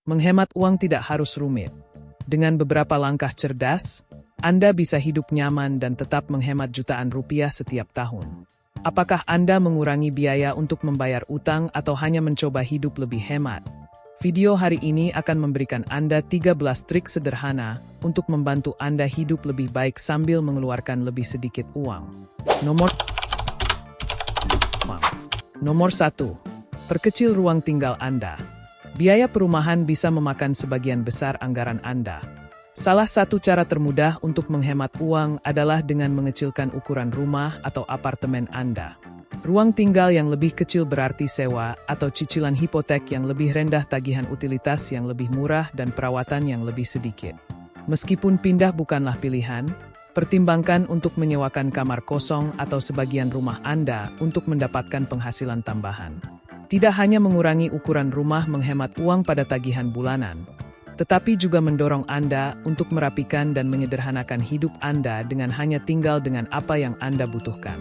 Menghemat uang tidak harus rumit. Dengan beberapa langkah cerdas, Anda bisa hidup nyaman dan tetap menghemat jutaan rupiah setiap tahun. Apakah Anda mengurangi biaya untuk membayar utang atau hanya mencoba hidup lebih hemat? Video hari ini akan memberikan Anda 13 trik sederhana untuk membantu Anda hidup lebih baik sambil mengeluarkan lebih sedikit uang. Nomor 1. Perkecil ruang tinggal Anda. Biaya perumahan bisa memakan sebagian besar anggaran Anda. Salah satu cara termudah untuk menghemat uang adalah dengan mengecilkan ukuran rumah atau apartemen Anda. Ruang tinggal yang lebih kecil berarti sewa atau cicilan hipotek yang lebih rendah, tagihan utilitas yang lebih murah, dan perawatan yang lebih sedikit. Meskipun pindah bukanlah pilihan, pertimbangkan untuk menyewakan kamar kosong atau sebagian rumah Anda untuk mendapatkan penghasilan tambahan. Tidak hanya mengurangi ukuran rumah menghemat uang pada tagihan bulanan, tetapi juga mendorong Anda untuk merapikan dan menyederhanakan hidup Anda dengan hanya tinggal dengan apa yang Anda butuhkan.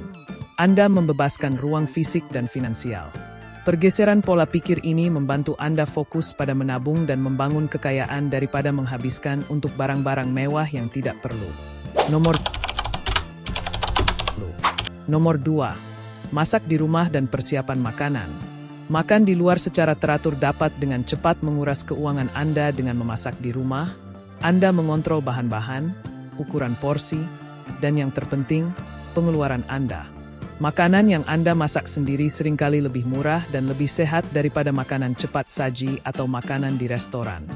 Anda membebaskan ruang fisik dan finansial. Pergeseran pola pikir ini membantu Anda fokus pada menabung dan membangun kekayaan daripada menghabiskan untuk barang-barang mewah yang tidak perlu. Nomor 2. Masak di rumah dan persiapan makanan. Makan di luar secara teratur dapat dengan cepat menguras keuangan Anda. Dengan memasak di rumah, Anda mengontrol bahan-bahan, ukuran porsi, dan yang terpenting, pengeluaran Anda. Makanan yang Anda masak sendiri seringkali lebih murah dan lebih sehat daripada makanan cepat saji atau makanan di restoran.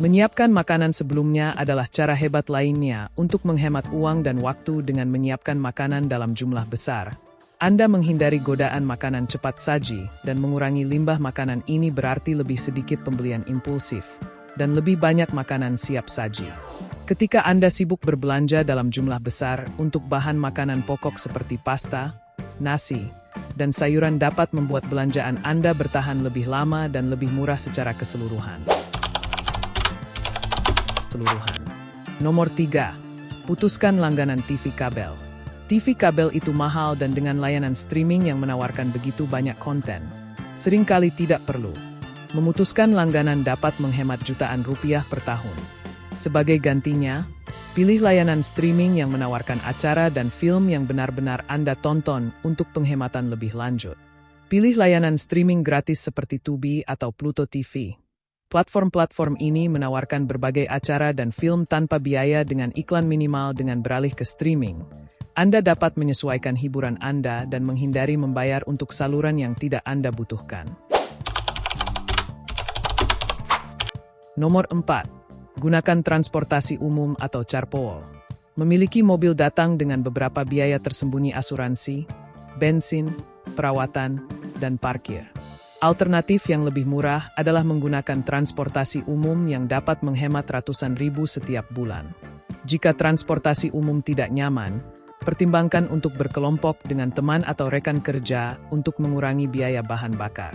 Menyiapkan makanan sebelumnya adalah cara hebat lainnya untuk menghemat uang dan waktu. Dengan menyiapkan makanan dalam jumlah besar, Anda menghindari godaan makanan cepat saji dan mengurangi limbah makanan. Ini berarti lebih sedikit pembelian impulsif dan lebih banyak makanan siap saji. Ketika Anda sibuk berbelanja dalam jumlah besar untuk bahan makanan pokok seperti pasta, nasi, dan sayuran dapat membuat belanjaan Anda bertahan lebih lama dan lebih murah secara keseluruhan. Nomor 3. Putuskan langganan TV kabel. TV kabel itu mahal dan dengan layanan streaming yang menawarkan begitu banyak konten, seringkali tidak perlu. Memutuskan langganan dapat menghemat jutaan rupiah per tahun. Sebagai gantinya, pilih layanan streaming yang menawarkan acara dan film yang benar-benar Anda tonton untuk penghematan lebih lanjut. Pilih layanan streaming gratis seperti Tubi atau Pluto TV. Platform-platform ini menawarkan berbagai acara dan film tanpa biaya dengan iklan minimal. Dengan beralih ke streaming, Anda dapat menyesuaikan hiburan Anda dan menghindari membayar untuk saluran yang tidak Anda butuhkan. Nomor 4. Gunakan transportasi umum atau carpool. Memiliki mobil datang dengan beberapa biaya tersembunyi: asuransi, bensin, perawatan, dan parkir. Alternatif yang lebih murah adalah menggunakan transportasi umum yang dapat menghemat ratusan ribu setiap bulan. Jika transportasi umum tidak nyaman, pertimbangkan untuk berkelompok dengan teman atau rekan kerja untuk mengurangi biaya bahan bakar.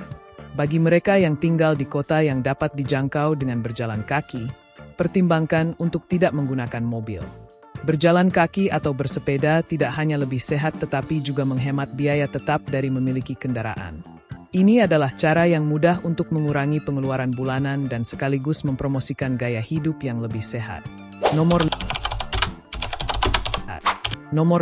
Bagi mereka yang tinggal di kota yang dapat dijangkau dengan berjalan kaki, pertimbangkan untuk tidak menggunakan mobil. Berjalan kaki atau bersepeda tidak hanya lebih sehat tetapi juga menghemat biaya tetap dari memiliki kendaraan. Ini adalah cara yang mudah untuk mengurangi pengeluaran bulanan dan sekaligus mempromosikan gaya hidup yang lebih sehat. Nomor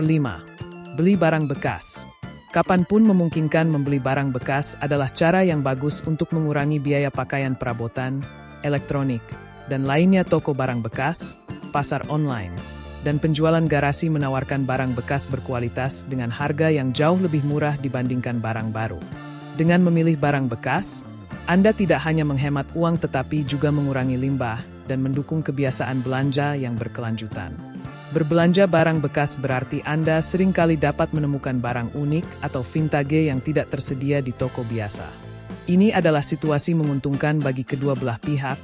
5. Beli barang bekas. Kapanpun memungkinkan membeli barang bekas adalah cara yang bagus untuk mengurangi biaya pakaian, perabotan, elektronik, dan lainnya. Toko barang bekas, pasar online, dan penjualan garasi menawarkan barang bekas berkualitas dengan harga yang jauh lebih murah dibandingkan barang baru. Dengan memilih barang bekas, Anda tidak hanya menghemat uang tetapi juga mengurangi limbah dan mendukung kebiasaan belanja yang berkelanjutan. Berbelanja barang bekas berarti Anda seringkali dapat menemukan barang unik atau vintage yang tidak tersedia di toko biasa. Ini adalah situasi menguntungkan bagi kedua belah pihak.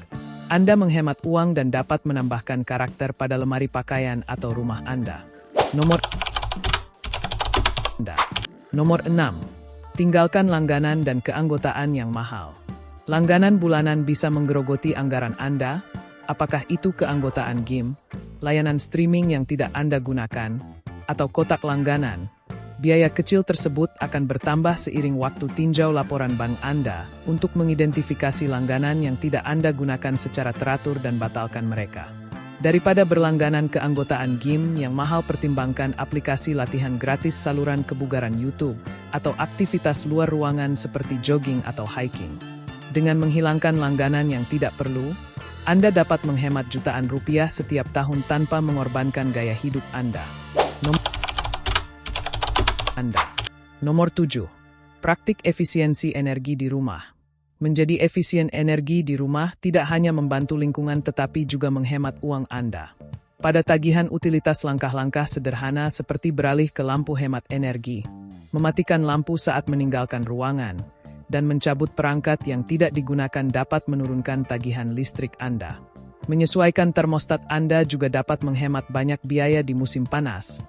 Anda menghemat uang dan dapat menambahkan karakter pada lemari pakaian atau rumah Anda. Nomor 6. Tinggalkan langganan dan keanggotaan yang mahal. Langganan bulanan bisa menggerogoti anggaran Anda, apakah itu keanggotaan game, layanan streaming yang tidak Anda gunakan, atau kotak langganan. Biaya kecil tersebut akan bertambah seiring waktu tinjau laporan bank Anda untuk mengidentifikasi langganan yang tidak Anda gunakan secara teratur dan batalkan mereka. Daripada berlangganan keanggotaan gym yang mahal, pertimbangkan aplikasi latihan gratis saluran kebugaran YouTube atau aktivitas luar ruangan seperti jogging atau hiking. Dengan menghilangkan langganan yang tidak perlu, Anda dapat menghemat jutaan rupiah setiap tahun tanpa mengorbankan gaya hidup Anda. Nomor 7. Praktik efisiensi energi di rumah. Menjadi efisien energi di rumah tidak hanya membantu lingkungan tetapi juga menghemat uang Anda. Pada tagihan utilitas, langkah-langkah sederhana seperti beralih ke lampu hemat energi, mematikan lampu saat meninggalkan ruangan, dan mencabut perangkat yang tidak digunakan dapat menurunkan tagihan listrik Anda. Menyesuaikan termostat Anda juga dapat menghemat banyak biaya di musim panas.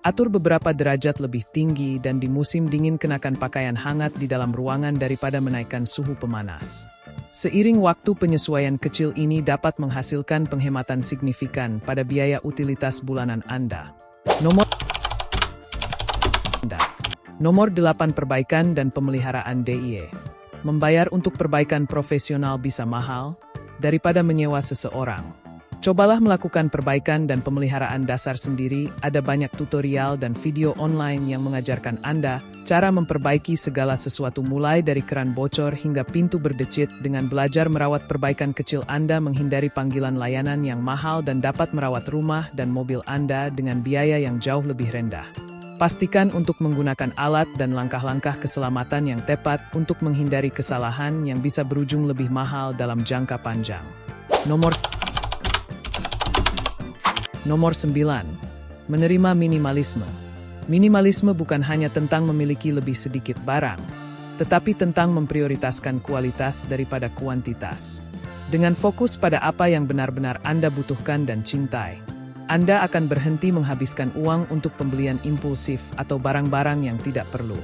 Atur beberapa derajat lebih tinggi dan di musim dingin kenakan pakaian hangat di dalam ruangan daripada menaikkan suhu pemanas. Seiring waktu, penyesuaian kecil ini dapat menghasilkan penghematan signifikan pada biaya utilitas bulanan Anda. Nomor 8. Perbaikan dan pemeliharaan DIY. Membayar untuk perbaikan profesional bisa mahal daripada menyewa seseorang. Cobalah melakukan perbaikan dan pemeliharaan dasar sendiri. Ada banyak tutorial dan video online yang mengajarkan Anda cara memperbaiki segala sesuatu mulai dari keran bocor hingga pintu berdecit. Dengan belajar merawat perbaikan kecil, Anda menghindari panggilan layanan yang mahal dan dapat merawat rumah dan mobil Anda dengan biaya yang jauh lebih rendah. Pastikan untuk menggunakan alat dan langkah-langkah keselamatan yang tepat untuk menghindari kesalahan yang bisa berujung lebih mahal dalam jangka panjang. Nomor 9. Menerima minimalisme. Minimalisme bukan hanya tentang memiliki lebih sedikit barang, tetapi tentang memprioritaskan kualitas daripada kuantitas. Dengan fokus pada apa yang benar-benar Anda butuhkan dan cintai, Anda akan berhenti menghabiskan uang untuk pembelian impulsif atau barang-barang yang tidak perlu.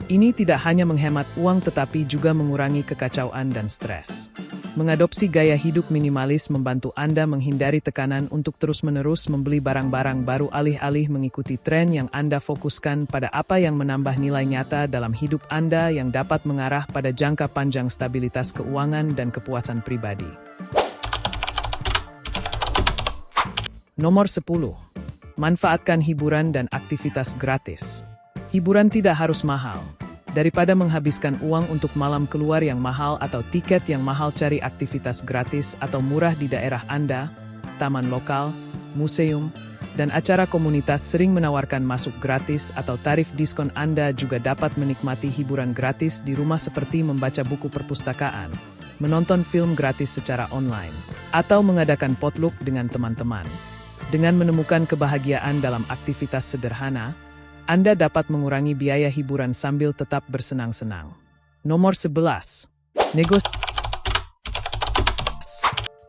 Ini tidak hanya menghemat uang tetapi juga mengurangi kekacauan dan stres. Mengadopsi gaya hidup minimalis membantu Anda menghindari tekanan untuk terus-menerus membeli barang-barang baru, alih-alih mengikuti tren yang Anda fokuskan pada apa yang menambah nilai nyata dalam hidup Anda yang dapat mengarah pada jangka panjang stabilitas keuangan dan kepuasan pribadi. Nomor 10. Manfaatkan hiburan dan aktivitas gratis. Hiburan tidak harus mahal. Daripada menghabiskan uang untuk malam keluar yang mahal atau tiket yang mahal, cari aktivitas gratis atau murah di daerah Anda. Taman lokal, museum, dan acara komunitas sering menawarkan masuk gratis atau tarif diskon. Anda juga dapat menikmati hiburan gratis di rumah seperti membaca buku perpustakaan, menonton film gratis secara online, atau mengadakan potluck dengan teman-teman. Dengan menemukan kebahagiaan dalam aktivitas sederhana, Anda dapat mengurangi biaya hiburan sambil tetap bersenang-senang. Nomor 11.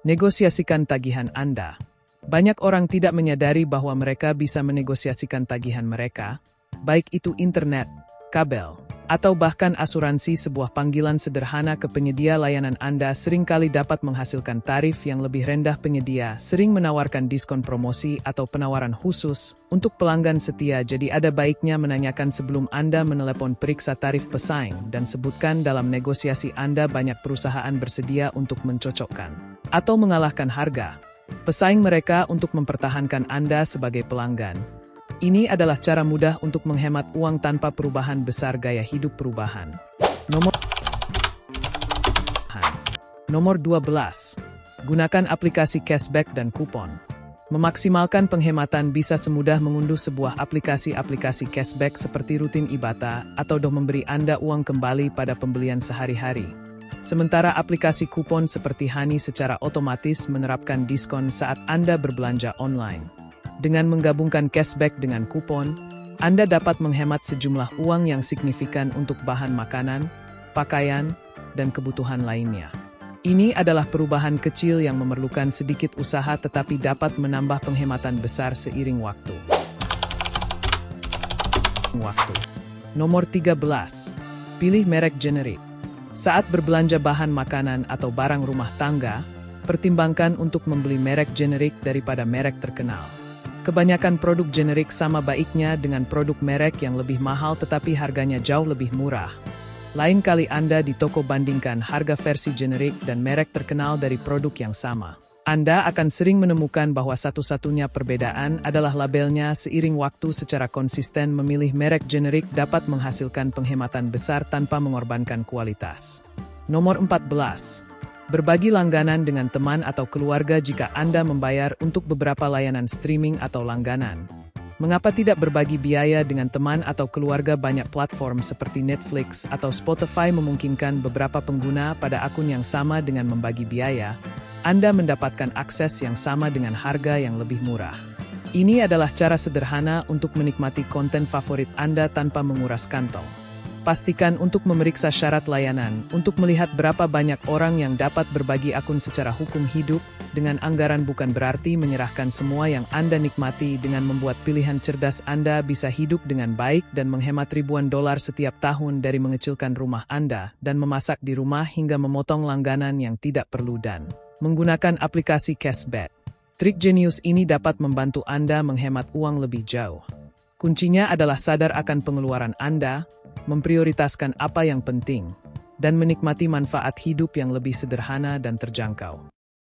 Negosiasikan tagihan Anda. Banyak orang tidak menyadari bahwa mereka bisa menegosiasikan tagihan mereka, baik itu internet, kabel, atau bahkan asuransi. Sebuah panggilan sederhana ke penyedia layanan Anda seringkali dapat menghasilkan tarif yang lebih rendah. Penyedia sering menawarkan diskon promosi atau penawaran khusus untuk pelanggan setia, jadi ada baiknya menanyakan sebelum Anda menelepon. Periksa tarif pesaing dan sebutkan dalam negosiasi Anda. Banyak perusahaan bersedia untuk mencocokkan atau mengalahkan harga pesaing mereka untuk mempertahankan Anda sebagai pelanggan. Ini adalah cara mudah untuk menghemat uang tanpa perubahan besar gaya hidup perubahan. Nomor 12. Gunakan aplikasi cashback dan kupon. Memaksimalkan penghematan bisa semudah mengunduh sebuah aplikasi cashback seperti Rutin Ibotta atau Doh, memberi Anda uang kembali pada pembelian sehari-hari. Sementara aplikasi kupon seperti Honey secara otomatis menerapkan diskon saat Anda berbelanja online. Dengan menggabungkan cashback dengan kupon, Anda dapat menghemat sejumlah uang yang signifikan untuk bahan makanan, pakaian, dan kebutuhan lainnya. Ini adalah perubahan kecil yang memerlukan sedikit usaha tetapi dapat menambah penghematan besar seiring waktu. Nomor 13. Pilih merek generik. Saat berbelanja bahan makanan atau barang rumah tangga, pertimbangkan untuk membeli merek generik daripada merek terkenal. Kebanyakan produk generik sama baiknya dengan produk merek yang lebih mahal tetapi harganya jauh lebih murah. Lain kali Anda di toko bandingkan harga versi generik dan merek terkenal dari produk yang sama. Anda akan sering menemukan bahwa satu-satunya perbedaan adalah labelnya. Seiring waktu secara konsisten memilih merek generik dapat menghasilkan penghematan besar tanpa mengorbankan kualitas. Nomor 14. Berbagi langganan dengan teman atau keluarga jika Anda membayar untuk beberapa layanan streaming atau langganan. Mengapa tidak berbagi biaya dengan teman atau keluarga? Banyak platform seperti Netflix atau Spotify memungkinkan beberapa pengguna pada akun yang sama dengan membagi biaya. Anda mendapatkan akses yang sama dengan harga yang lebih murah. Ini adalah cara sederhana untuk menikmati konten favorit Anda tanpa menguras kantong. Pastikan untuk memeriksa syarat layanan untuk melihat berapa banyak orang yang dapat berbagi akun secara hukum hidup. Dengan anggaran bukan berarti menyerahkan semua yang Anda nikmati. Dengan membuat pilihan cerdas, Anda bisa hidup dengan baik dan menghemat ribuan dolar setiap tahun, dari mengecilkan rumah Anda dan memasak di rumah hingga memotong langganan yang tidak perlu dan menggunakan aplikasi cashback. Trik jenius ini dapat membantu Anda menghemat uang lebih jauh. Kuncinya adalah sadar akan pengeluaran Anda, memprioritaskan apa yang penting, dan menikmati manfaat hidup yang lebih sederhana dan terjangkau.